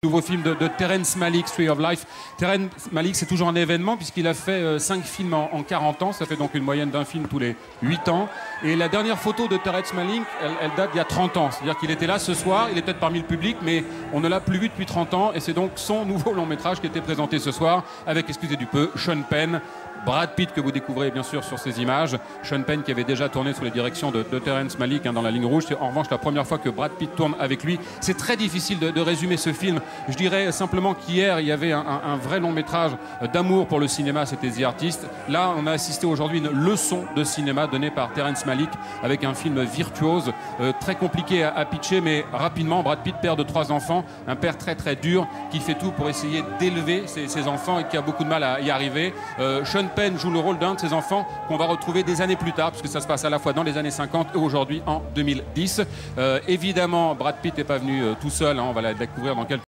Nouveau film de Terrence Malick, Tree of Life. Terrence Malick, c'est toujours un événement puisqu'il a fait 5 films en 40 ans. Ça fait donc une moyenne d'un film tous les 8 ans. Et la dernière photo de Terrence Malick, elle date d'il y a 30 ans. C'est-à-dire qu'il était là ce soir, il est peut-être parmi le public, mais on ne l'a plus vu depuis 30 ans. Et c'est donc son nouveau long métrage qui était présenté ce soir avec, excusez du peu, Sean Penn, Brad Pitt que vous découvrez bien sûr sur ces images. Sean Penn qui avait déjà tourné sous les directions de Terrence Malick dans La Ligne Rouge. C'est en revanche la première fois que Brad Pitt tourne avec lui. C'est très difficile de résumer ce film. Je dirais simplement qu'hier, il y avait un vrai long métrage d'amour pour le cinéma, c'était The Artist. Là, on a assisté aujourd'hui à une leçon de cinéma donnée par Terrence Malick avec un film virtuose, très compliqué à pitcher, mais rapidement, Brad Pitt, père de 3 enfants, un père très très dur, qui fait tout pour essayer d'élever ses enfants et qui a beaucoup de mal à y arriver. Sean Penn joue le rôle d'un de ses enfants qu'on va retrouver des années plus tard, puisque ça se passe à la fois dans les années 50 et aujourd'hui en 2010. Évidemment, Brad Pitt n'est pas venu tout seul, hein, on va la découvrir dans quelques